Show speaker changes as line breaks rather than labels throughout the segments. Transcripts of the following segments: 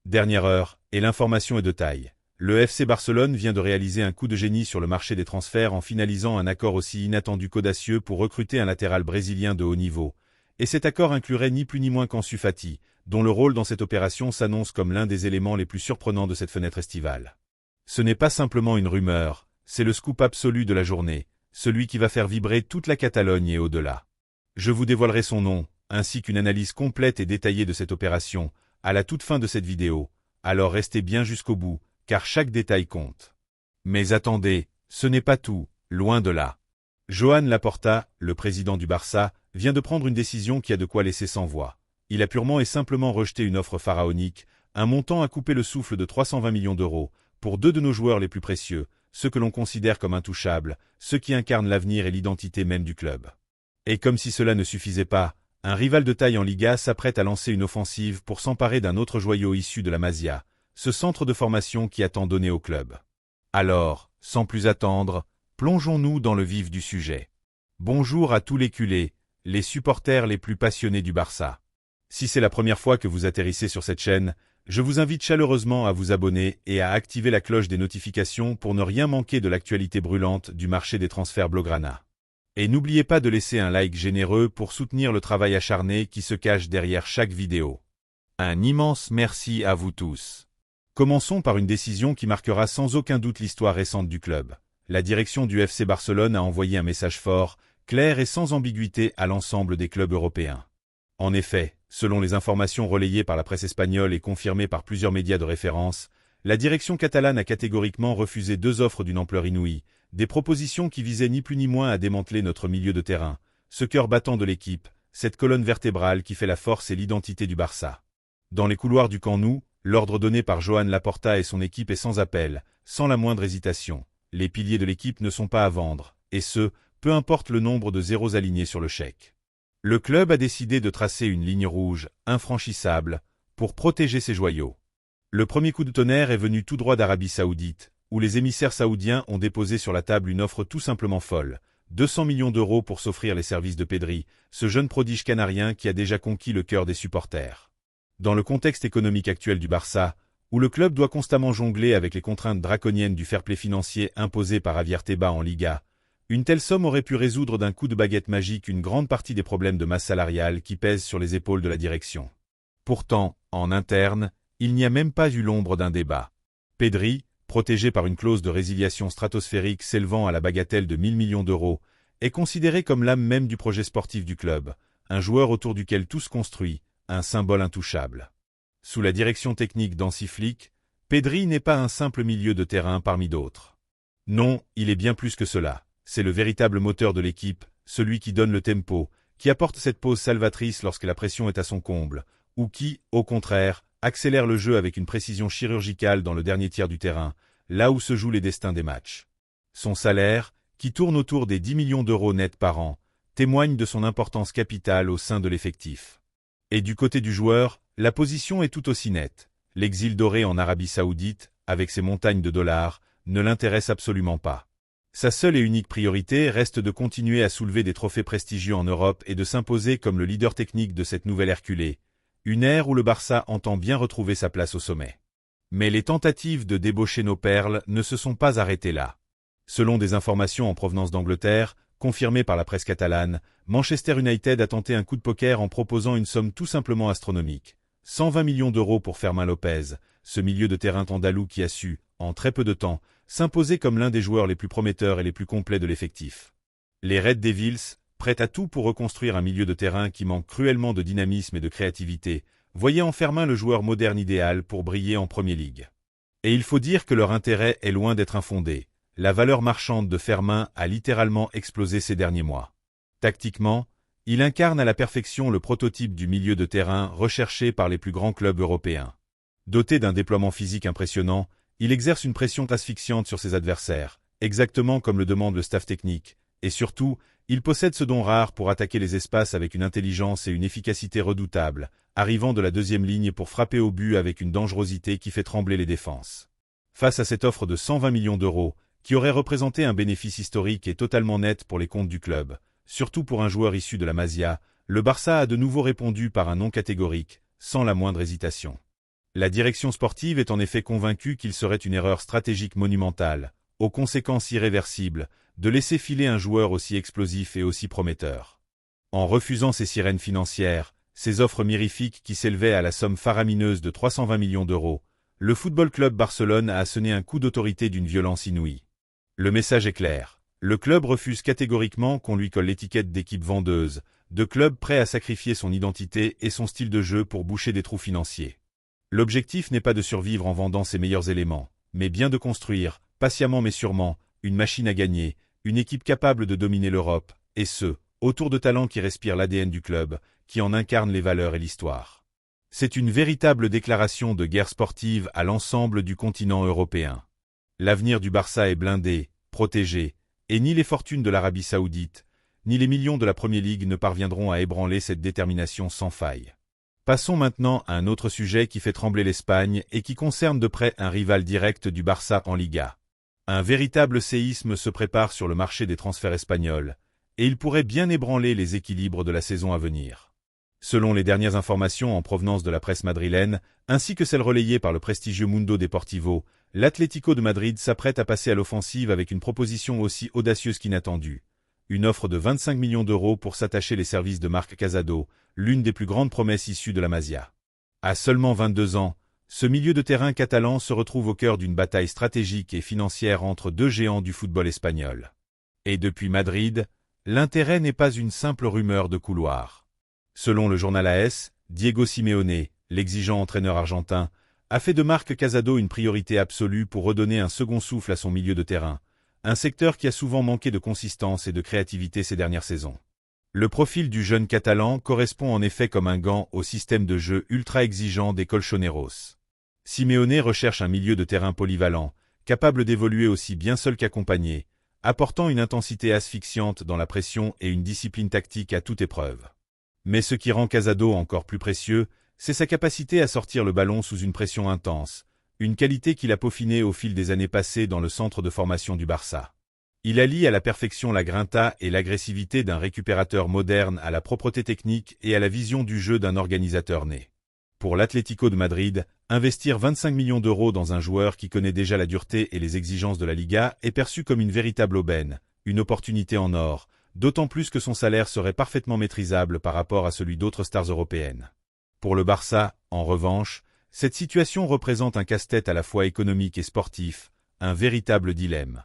Dernière heure, et l'information est de taille. Le FC Barcelone vient de réaliser un coup de génie sur le marché des transferts en finalisant un accord aussi inattendu qu'audacieux pour recruter un latéral brésilien de haut niveau. Et cet accord inclurait ni plus ni moins qu'Ansu Fati, dont le rôle dans cette opération s'annonce comme l'un des éléments les plus surprenants de cette fenêtre estivale. Ce n'est pas simplement une rumeur, c'est le scoop absolu de la journée, celui qui va faire vibrer toute la Catalogne et au-delà. Je vous dévoilerai son nom, ainsi qu'une analyse complète et détaillée de cette opération, à la toute fin de cette vidéo, alors restez bien jusqu'au bout, car chaque détail compte. Mais attendez, ce n'est pas tout, loin de là. Joan Laporta, le président du Barça, vient de prendre une décision qui a de quoi laisser sans voix. Il a purement et simplement rejeté une offre pharaonique, un montant à couper le souffle de 320 millions d'euros, pour deux de nos joueurs les plus précieux, ceux que l'on considère comme intouchables, ceux qui incarnent l'avenir et l'identité même du club. Et comme si cela ne suffisait pas, un rival de taille en Liga s'apprête à lancer une offensive pour s'emparer d'un autre joyau issu de la Masia, ce centre de formation qui a tant donné au club. Alors, sans plus attendre, plongeons-nous dans le vif du sujet. Bonjour à tous les culés, les supporters les plus passionnés du Barça. Si c'est la première fois que vous atterrissez sur cette chaîne, je vous invite chaleureusement à vous abonner et à activer la cloche des notifications pour ne rien manquer de l'actualité brûlante du marché des transferts Blaugrana. Et n'oubliez pas de laisser un like généreux pour soutenir le travail acharné qui se cache derrière chaque vidéo. Un immense merci à vous tous. Commençons par une décision qui marquera sans aucun doute l'histoire récente du club. La direction du FC Barcelone a envoyé un message fort, clair et sans ambiguïté à l'ensemble des clubs européens. En effet, selon les informations relayées par la presse espagnole et confirmées par plusieurs médias de référence, la direction catalane a catégoriquement refusé deux offres d'une ampleur inouïe, des propositions qui visaient ni plus ni moins à démanteler notre milieu de terrain, ce cœur battant de l'équipe, cette colonne vertébrale qui fait la force et l'identité du Barça. Dans les couloirs du Camp Nou, l'ordre donné par Joan Laporta et son équipe est sans appel, sans la moindre hésitation. Les piliers de l'équipe ne sont pas à vendre, et ce, peu importe le nombre de zéros alignés sur le chèque. Le club a décidé de tracer une ligne rouge, infranchissable, pour protéger ses joyaux. Le premier coup de tonnerre est venu tout droit d'Arabie Saoudite, où les émissaires saoudiens ont déposé sur la table une offre tout simplement folle, 200 millions d'euros pour s'offrir les services de Pedri, ce jeune prodige canarien qui a déjà conquis le cœur des supporters. Dans le contexte économique actuel du Barça, où le club doit constamment jongler avec les contraintes draconiennes du fair-play financier imposé par Javier Tebas en Liga, une telle somme aurait pu résoudre d'un coup de baguette magique une grande partie des problèmes de masse salariale qui pèsent sur les épaules de la direction. Pourtant, en interne, il n'y a même pas eu l'ombre d'un débat. Pedri, protégé par une clause de résiliation stratosphérique s'élevant à la bagatelle de 1000 millions d'euros, est considéré comme l'âme même du projet sportif du club, un joueur autour duquel tout se construit, un symbole intouchable. Sous la direction technique d'Hansi Flick, Pedri n'est pas un simple milieu de terrain parmi d'autres. Non, il est bien plus que cela. C'est le véritable moteur de l'équipe, celui qui donne le tempo, qui apporte cette pause salvatrice lorsque la pression est à son comble, ou qui, au contraire, accélère le jeu avec une précision chirurgicale dans le dernier tiers du terrain, là où se jouent les destins des matchs. Son salaire, qui tourne autour des 10 millions d'euros nets par an, témoigne de son importance capitale au sein de l'effectif. Et du côté du joueur, la position est tout aussi nette. L'exil doré en Arabie Saoudite, avec ses montagnes de dollars, ne l'intéresse absolument pas. Sa seule et unique priorité reste de continuer à soulever des trophées prestigieux en Europe et de s'imposer comme le leader technique de cette nouvelle Herculée, une ère où le Barça entend bien retrouver sa place au sommet. Mais les tentatives de débaucher nos perles ne se sont pas arrêtées là. Selon des informations en provenance d'Angleterre, confirmées par la presse catalane, Manchester United a tenté un coup de poker en proposant une somme tout simplement astronomique. 120 millions d'euros pour Fermín López, ce milieu de terrain andalou qui a su, en très peu de temps, s'imposer comme l'un des joueurs les plus prometteurs et les plus complets de l'effectif. Les Red Devils, prêts à tout pour reconstruire un milieu de terrain qui manque cruellement de dynamisme et de créativité, voyaient en Fermín le joueur moderne idéal pour briller en Premier League. Et il faut dire que leur intérêt est loin d'être infondé. La valeur marchande de Fermín a littéralement explosé ces derniers mois. Tactiquement, il incarne à la perfection le prototype du milieu de terrain recherché par les plus grands clubs européens. Doté d'un déploiement physique impressionnant, il exerce une pression asphyxiante sur ses adversaires, exactement comme le demande le staff technique, et surtout, il possède ce don rare pour attaquer les espaces avec une intelligence et une efficacité redoutables, arrivant de la deuxième ligne pour frapper au but avec une dangerosité qui fait trembler les défenses. Face à cette offre de 120 millions d'euros, qui aurait représenté un bénéfice historique et totalement net pour les comptes du club, surtout pour un joueur issu de la Masia, le Barça a de nouveau répondu par un non catégorique, sans la moindre hésitation. La direction sportive est en effet convaincue qu'il serait une erreur stratégique monumentale, aux conséquences irréversibles, de laisser filer un joueur aussi explosif et aussi prometteur. En refusant ces sirènes financières, ces offres mirifiques qui s'élevaient à la somme faramineuse de 320 millions d'euros, le Football Club Barcelone a asséné un coup d'autorité d'une violence inouïe. Le message est clair. Le club refuse catégoriquement qu'on lui colle l'étiquette d'équipe vendeuse, de club prêt à sacrifier son identité et son style de jeu pour boucher des trous financiers. L'objectif n'est pas de survivre en vendant ses meilleurs éléments, mais bien de construire, patiemment mais sûrement, une machine à gagner, une équipe capable de dominer l'Europe, et ce, autour de talents qui respirent l'ADN du club, qui en incarnent les valeurs et l'histoire. C'est une véritable déclaration de guerre sportive à l'ensemble du continent européen. L'avenir du Barça est blindé, protégé, et ni les fortunes de l'Arabie Saoudite, ni les millions de la Premier League ne parviendront à ébranler cette détermination sans faille. Passons maintenant à un autre sujet qui fait trembler l'Espagne et qui concerne de près un rival direct du Barça en Liga. Un véritable séisme se prépare sur le marché des transferts espagnols, et il pourrait bien ébranler les équilibres de la saison à venir. Selon les dernières informations en provenance de la presse madrilène, ainsi que celles relayées par le prestigieux Mundo Deportivo, l'Atlético de Madrid s'apprête à passer à l'offensive avec une proposition aussi audacieuse qu'inattendue. Une offre de 25 millions d'euros pour s'attacher les services de Marc Casado, l'une des plus grandes promesses issues de la Masia. À seulement 22 ans, ce milieu de terrain catalan se retrouve au cœur d'une bataille stratégique et financière entre deux géants du football espagnol. Et depuis Madrid, l'intérêt n'est pas une simple rumeur de couloir. Selon le journal AS, Diego Simeone, l'exigeant entraîneur argentin, a fait de Marc Casado une priorité absolue pour redonner un second souffle à son milieu de terrain, un secteur qui a souvent manqué de consistance et de créativité ces dernières saisons. Le profil du jeune Catalan correspond en effet comme un gant au système de jeu ultra exigeant des Colchoneros. Simeone recherche un milieu de terrain polyvalent, capable d'évoluer aussi bien seul qu'accompagné, apportant une intensité asphyxiante dans la pression et une discipline tactique à toute épreuve. Mais ce qui rend Casado encore plus précieux, c'est sa capacité à sortir le ballon sous une pression intense, une qualité qu'il a peaufinée au fil des années passées dans le centre de formation du Barça. Il allie à la perfection la grinta et l'agressivité d'un récupérateur moderne à la propreté technique et à la vision du jeu d'un organisateur né. Pour l'Atlético de Madrid, investir 25 millions d'euros dans un joueur qui connaît déjà la dureté et les exigences de la Liga est perçu comme une véritable aubaine, une opportunité en or, d'autant plus que son salaire serait parfaitement maîtrisable par rapport à celui d'autres stars européennes. Pour le Barça, en revanche, cette situation représente un casse-tête à la fois économique et sportif, un véritable dilemme.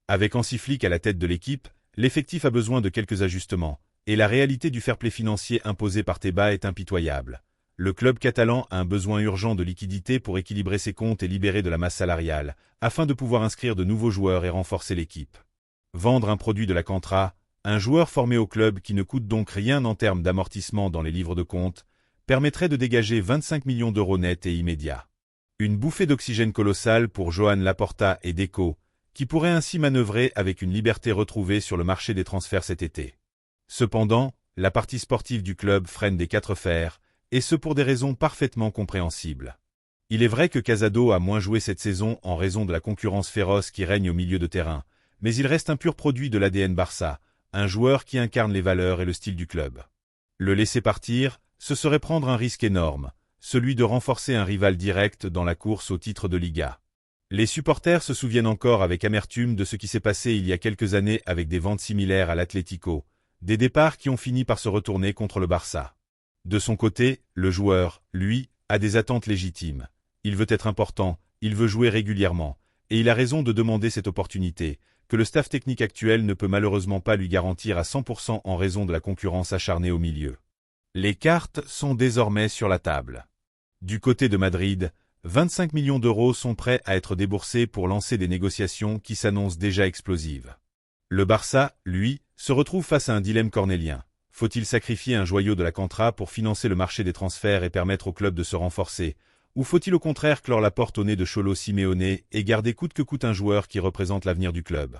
Avec Hansi Flick à la tête de l'équipe, l'effectif a besoin de quelques ajustements, et la réalité du fair-play financier imposé par Tebas est impitoyable. Le club catalan a un besoin urgent de liquidité pour équilibrer ses comptes et libérer de la masse salariale, afin de pouvoir inscrire de nouveaux joueurs et renforcer l'équipe. Vendre un produit de la Cantra, un joueur formé au club qui ne coûte donc rien en termes d'amortissement dans les livres de compte, permettrait de dégager 25 millions d'euros nets et immédiats. Une bouffée d'oxygène colossale pour Joan Laporta et Deco, qui pourraient ainsi manœuvrer avec une liberté retrouvée sur le marché des transferts cet été. Cependant, la partie sportive du club freine des quatre fers, et ce pour des raisons parfaitement compréhensibles. Il est vrai que Casado a moins joué cette saison en raison de la concurrence féroce qui règne au milieu de terrain, mais il reste un pur produit de l'ADN Barça, un joueur qui incarne les valeurs et le style du club. Le laisser partir, ce serait prendre un risque énorme, celui de renforcer un rival direct dans la course au titre de Liga. Les supporters se souviennent encore avec amertume de ce qui s'est passé il y a quelques années avec des ventes similaires à l'Atlético, des départs qui ont fini par se retourner contre le Barça. De son côté, le joueur, lui, a des attentes légitimes. Il veut être important, il veut jouer régulièrement, et il a raison de demander cette opportunité, que le staff technique actuel ne peut malheureusement pas lui garantir à 100% en raison de la concurrence acharnée au milieu. Les cartes sont désormais sur la table. Du côté de Madrid, 25 millions d'euros sont prêts à être déboursés pour lancer des négociations qui s'annoncent déjà explosives. Le Barça, lui, se retrouve face à un dilemme cornélien. Faut-il sacrifier un joyau de la Cantra pour financer le marché des transferts et permettre au club de se renforcer, ou faut-il au contraire clore la porte au nez de Cholo Simeone et garder coûte que coûte un joueur qui représente l'avenir du club?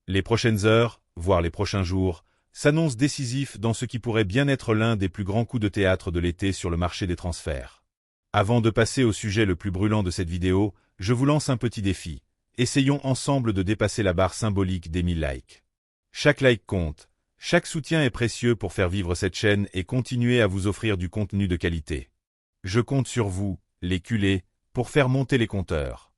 Les prochaines heures, voire les prochains jours, s'annoncent décisifs dans ce qui pourrait bien être l'un des plus grands coups de théâtre de l'été sur le marché des transferts. Avant de passer au sujet le plus brûlant de cette vidéo, je vous lance un petit défi. Essayons ensemble de dépasser la barre symbolique des 1000 likes. Chaque like compte, chaque soutien est précieux pour faire vivre cette chaîne et continuer à vous offrir du contenu de qualité. Je compte sur vous, les culés, pour faire monter les compteurs.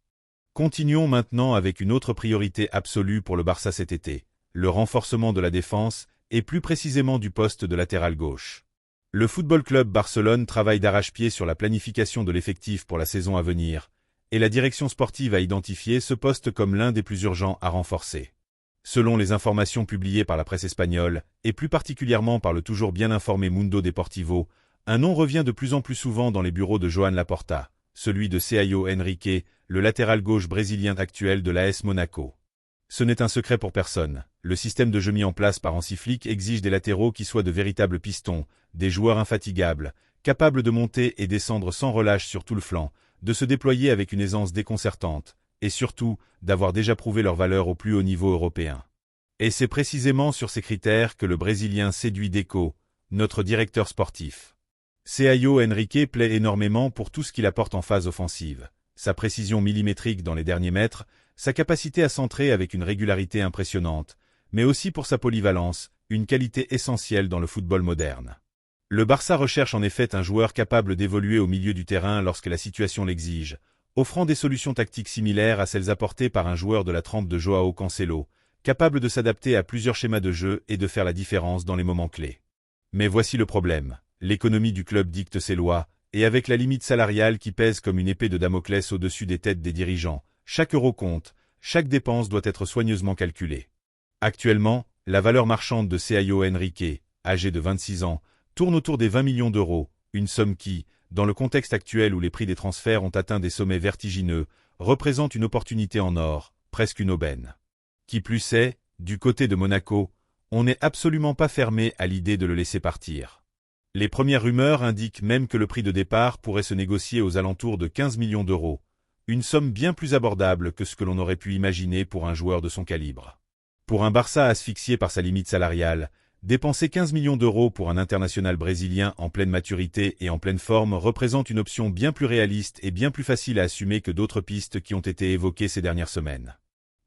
Continuons maintenant avec une autre priorité absolue pour le Barça cet été, le renforcement de la défense, et plus précisément du poste de latéral gauche. Le Football Club Barcelone travaille d'arrache-pied sur la planification de l'effectif pour la saison à venir, et la direction sportive a identifié ce poste comme l'un des plus urgents à renforcer. Selon les informations publiées par la presse espagnole, et plus particulièrement par le toujours bien informé Mundo Deportivo, un nom revient de plus en plus souvent dans les bureaux de Joan Laporta, celui de Sergio Henrique, le latéral gauche brésilien actuel de l'AS Monaco. Ce n'est un secret pour personne, le système de jeu mis en place par Hansi Flick exige des latéraux qui soient de véritables pistons, des joueurs infatigables, capables de monter et descendre sans relâche sur tout le flanc, de se déployer avec une aisance déconcertante, et surtout, d'avoir déjà prouvé leur valeur au plus haut niveau européen. Et c'est précisément sur ces critères que le Brésilien séduit Deco, notre directeur sportif. Sergio Henrique plaît énormément pour tout ce qu'il apporte en phase offensive, sa précision millimétrique dans les derniers mètres, sa capacité à centrer avec une régularité impressionnante, mais aussi pour sa polyvalence, une qualité essentielle dans le football moderne. Le Barça recherche en effet un joueur capable d'évoluer au milieu du terrain lorsque la situation l'exige, offrant des solutions tactiques similaires à celles apportées par un joueur de la trempe de Joao Cancelo, capable de s'adapter à plusieurs schémas de jeu et de faire la différence dans les moments clés. Mais voici le problème, l'économie du club dicte ses lois, et avec la limite salariale qui pèse comme une épée de Damoclès au-dessus des têtes des dirigeants, chaque euro compte, chaque dépense doit être soigneusement calculée. Actuellement, la valeur marchande de Sergio Henrique, âgé de 26 ans, tourne autour des 20 millions d'euros, une somme qui, dans le contexte actuel où les prix des transferts ont atteint des sommets vertigineux, représente une opportunité en or, presque une aubaine. Qui plus est, du côté de Monaco, on n'est absolument pas fermé à l'idée de le laisser partir. Les premières rumeurs indiquent même que le prix de départ pourrait se négocier aux alentours de 15 millions d'euros, une somme bien plus abordable que ce que l'on aurait pu imaginer pour un joueur de son calibre. Pour un Barça asphyxié par sa limite salariale, dépenser 15 millions d'euros pour un international brésilien en pleine maturité et en pleine forme représente une option bien plus réaliste et bien plus facile à assumer que d'autres pistes qui ont été évoquées ces dernières semaines.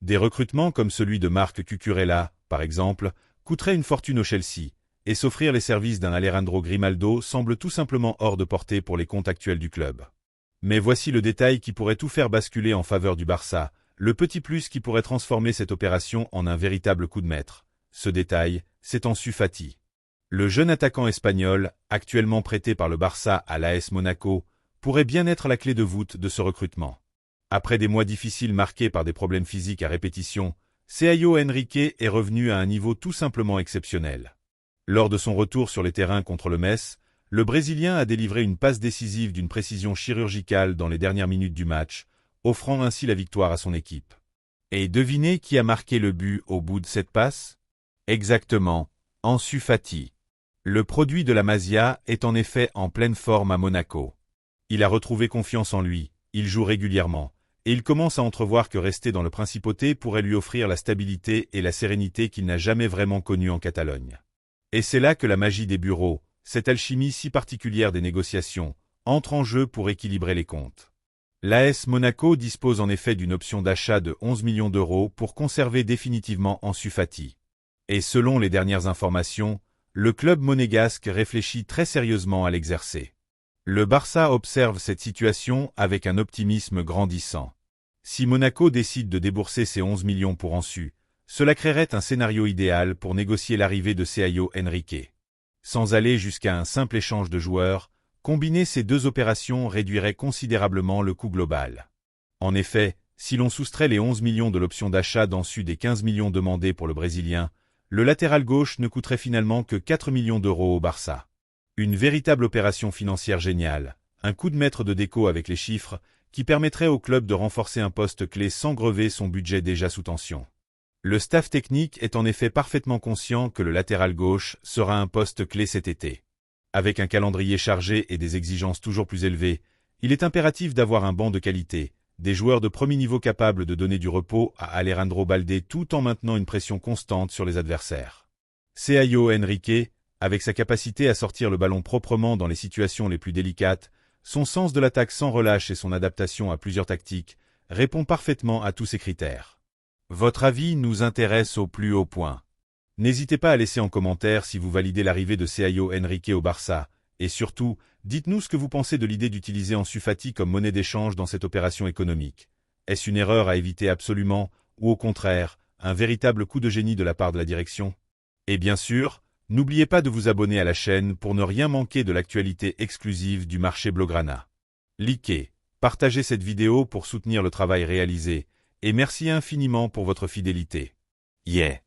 Des recrutements comme celui de Marc Cucurella, par exemple, coûteraient une fortune au Chelsea, et s'offrir les services d'un Alejandro Grimaldo semble tout simplement hors de portée pour les comptes actuels du club. Mais voici le détail qui pourrait tout faire basculer en faveur du Barça, le petit plus qui pourrait transformer cette opération en un véritable coup de maître. Ce détail, c'est Ansu Fati. Le jeune attaquant espagnol, actuellement prêté par le Barça à l'AS Monaco, pourrait bien être la clé de voûte de ce recrutement. Après des mois difficiles marqués par des problèmes physiques à répétition, Sergio Henrique est revenu à un niveau tout simplement exceptionnel. Lors de son retour sur les terrains contre le Metz, le Brésilien a délivré une passe décisive d'une précision chirurgicale dans les dernières minutes du match, offrant ainsi la victoire à son équipe. Et devinez qui a marqué le but au bout de cette passe ? Exactement, Ansu Fati. Le produit de la Masia est en effet en pleine forme à Monaco. Il a retrouvé confiance en lui, il joue régulièrement, et il commence à entrevoir que rester dans le Principauté pourrait lui offrir la stabilité et la sérénité qu'il n'a jamais vraiment connues en Catalogne. Et c'est là que la magie des bureaux, cette alchimie si particulière des négociations, entre en jeu pour équilibrer les comptes. L'AS Monaco dispose en effet d'une option d'achat de 11 millions d'euros pour conserver définitivement Ansu Fati. Et selon les dernières informations, le club monégasque réfléchit très sérieusement à l'exercer. Le Barça observe cette situation avec un optimisme grandissant. Si Monaco décide de débourser ces 11 millions pour Ansu, cela créerait un scénario idéal pour négocier l'arrivée de Sergio Henrique. Sans aller jusqu'à un simple échange de joueurs, combiner ces deux opérations réduirait considérablement le coût global. En effet, si l'on soustrait les 11 millions de l'option d'achat d'Ansu des 15 millions demandés pour le Brésilien, le latéral gauche ne coûterait finalement que 4 millions d'euros au Barça. Une véritable opération financière géniale, un coup de maître de Deco avec les chiffres, qui permettrait au club de renforcer un poste clé sans grever son budget déjà sous tension. Le staff technique est en effet parfaitement conscient que le latéral gauche sera un poste clé cet été. Avec un calendrier chargé et des exigences toujours plus élevées, il est impératif d'avoir un banc de qualité, des joueurs de premier niveau capables de donner du repos à Alejandro Balde tout en maintenant une pression constante sur les adversaires. Sergio Henrique, avec sa capacité à sortir le ballon proprement dans les situations les plus délicates, son sens de l'attaque sans relâche et son adaptation à plusieurs tactiques, répond parfaitement à tous ces critères. Votre avis nous intéresse au plus haut point. N'hésitez pas à laisser en commentaire si vous validez l'arrivée de Sergio Henrique au Barça, et surtout, Dites-nous ce que vous pensez de l'idée d'utiliser Ansu Fati comme monnaie d'échange dans cette opération économique. Est-ce une erreur à éviter absolument, ou au contraire, un véritable coup de génie de la part de la direction? Et bien sûr, n'oubliez pas de vous abonner à la chaîne pour ne rien manquer de l'actualité exclusive du marché Blaugrana. Likez, partagez cette vidéo pour soutenir le travail réalisé, et merci infiniment pour votre fidélité. Yeah!